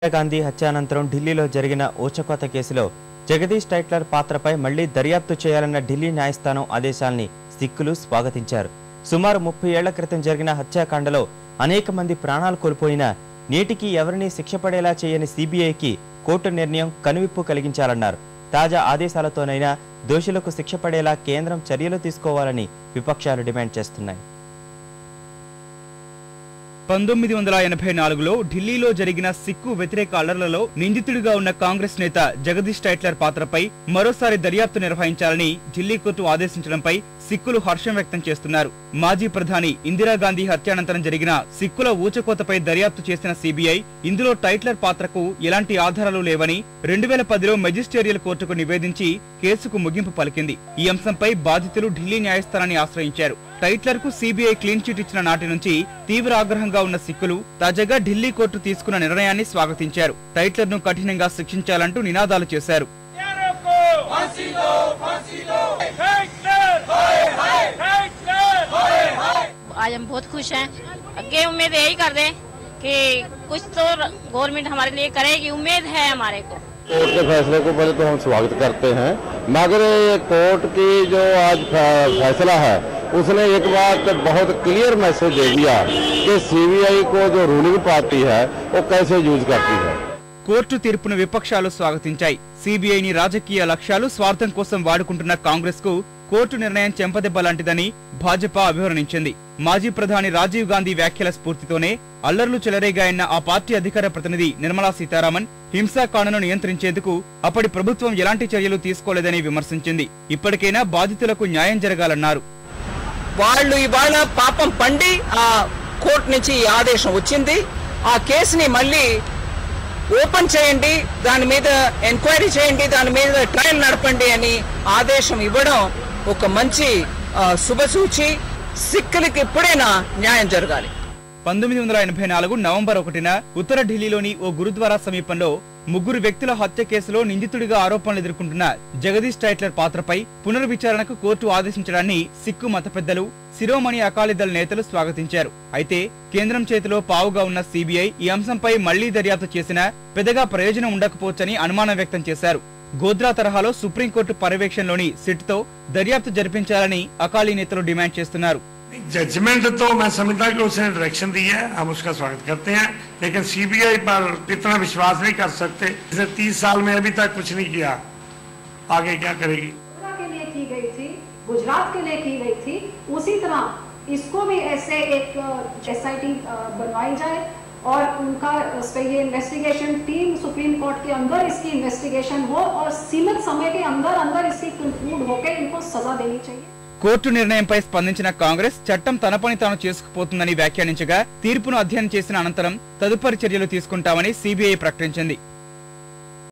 గాంధీ హత్యానంతరం ఢిల్లీలో జరిగిన ఊచకోత కేసులో జగదీష్ టైట్లర్ పాత్రపై మళ్లీ దర్యాప్తు చేయాలన్న ఢిల్లీ న్యాయస్థానం ఆదేశాల్ని సిక్కులు స్వాగతించారు. సుమారు 30 ఏళ్ల క్రితం జరిగిన హత్యాకాండలో అనేక మంది ప్రాణాలు కోల్పోయినా నేటికి ఎవరిని శిక్ష పడేలా చేయని సిబిఐకి కోర్టు నిర్ణయం కనువిప్పు కలిగించాలన్నారు. తాజా ఆదేశాలతోనైనా దోషులకు శిక్ష పడేలా కేంద్రం చర్యలు తీసుకోవాలని విపక్షాలు డిమాండ్ చేస్తున్నాయి. 1984లో ఢిల్లీలో జరిగిన సిక్కు వ్యతిరేక అల్లర్లలో నిందితుడిగా ఉన్న కాంగ్రెస్ నేత జగదీష్ టైట్లర్ పాత్రపై మరోసారి దర్యాప్తు నిర్వహించాలని ఢిల్లీ కోర్టు ఆదేశించడంపై సిక్కులు హర్షం వ్యక్తం చేస్తున్నారు. మాజీ ప్రధాని ఇందిరాగాంధీ హత్యానంతరం జరిగిన సిక్కుల ఊచకోతపై దర్యాప్తు చేసిన సిబిఐ ఇందులో టైట్లర్ పాత్రకు ఎలాంటి ఆధారాలు లేవని 2010లో మెజిస్టేరియల్ కోర్టుకు నివేదించి కేసుకు ముగింపు పలికింది. ఈ అంశంపై బాధితులు ఢిల్లీ న్యాయస్థానాన్ని ఆశ్రయించారు. టైట్లర్ కు సిబిఐ క్లీన్ చిట్ ఇచ్చిన నాటి నుంచి తీవ్ర ఆగ్రహంగా ఉన్న సిక్కులు తాజాగా ఢిల్లీ కోర్టు తీసుకున్న నిర్ణయాన్ని స్వాగతించారు. టైట్లర్ ను కఠినంగా శిక్షించాలంటూ నినాదాలు చేశారు. आज हम बहुत खुश हैं। आगे उम्मीद यही कर दें कि कुछ तो गवर्नमेंट हमारे लिए करेगी, उम्मीद है हमारे को। कोर्ट के फैसले को पहले तो हम स्वागत करते हैं, मगर ये कोर्ट की जो आज फैसला है उसने एक बात बहुत क्लियर मैसेज दे दिया कि सीबीआई को जो रूलिंग पार्टी है वो कैसे यूज करती है। కోర్టు తీర్పును విపక్షాలు స్వాగతించాయి. సిబిఐని రాజకీయ లక్ష్యాలు స్వార్థం కోసం వాడుకుంటున్న కాంగ్రెస్ కు కోర్టు నిర్ణయం చెంపదెబ్బ లాంటిదని భాజపా అభివర్ణించింది. మాజీ ప్రధాని రాజీవ్ గాంధీ వ్యాఖ్యల స్ఫూర్తితోనే అల్లర్లు చెలరేగాయన్న ఆ పార్టీ అధికార ప్రతినిధి నిర్మలా సీతారామన్ హింసాకాండను నియంత్రించేందుకు అప్పటి ప్రభుత్వం ఎలాంటి చర్యలు తీసుకోలేదని విమర్శించింది. ఇప్పటికైనా బాధితులకు న్యాయం జరగాలన్నారు. వాళ్ళు ఇవాళ పాపం పండి ఆ కోర్టు నుంచి ఆదేశం వచ్చింది, ఆ కేసుని మళ్ళీ ఓపెన్ చేయండి, దాని మీద ఎంక్వైరీ చేయండి, దాని మీద ట్రయల్ నడపండి అని ఆదేశం ఇవ్వడం ఒక మంచి శుభసూచి. సిక్కులకి ఎప్పుడైనా న్యాయం జరగాలి. 1984 నవంబర్ 1న ఉత్తర ఢిల్లీలోని ఓ గురుద్వారా సమీపంలో 3 వ్యక్తుల హత్య కేసులో నిందితుడిగా ఆరోపణలు ఎదుర్కొంటున్న జగదీష్ టైట్లర్ పాత్రపై పునర్విచారణకు కోర్టు ఆదేశించడాన్ని సిక్కు మత పెద్దలు, శిరోమణి అకాలీదళ్ నేతలు స్వాగతించారు. అయితే కేంద్రం చేతిలో పావుగా ఉన్న సిబిఐ ఈ అంశంపై మళ్లీ దర్యాప్తు చేసినా పెద్దగా ప్రయోజనం ఉండకపోవచ్చని అనుమానం వ్యక్తం చేశారు. గోద్రా తరహాలో సుప్రీంకోర్టు పర్యవేక్షణలోని సిట్ తో దర్యాప్తు జరిపించాలని అకాలీ నేతలు డిమాండ్ చేస్తున్నారు. जजमेंट तो मैं समझता कि उसने डायरेक्शन दी है, हम उसका स्वागत करते हैं, लेकिन सीबीआई पर इतना विश्वास नहीं कर सकते। इसने 30 साल में अभी तक कुछ नहीं किया, आगे क्या करेगी। के लिए की गई थी, गुजरात के लिए की गई थी, उसी तरह इसको भी ऐसे एक एसआईटी बनवाई जाए और उनका इस पे ये इन्वेस्टिगेशन टीम सुप्रीम कोर्ट के अंदर इसकी इन्वेस्टिगेशन हो और सीमित समय के अंदर इसकी कंक्लूड होकर इनको सजा देनी चाहिए। కోర్టు నిర్ణయంపై స్పందించిన కాంగ్రెస్ చట్టం తన పని తాను చేసుకుపోతుందని వ్యాఖ్యానించగా తీర్పును అధ్యయనం చేసిన అనంతరం తదుపరి చర్యలు తీసుకుంటామని సిబిఐ ప్రకటించింది.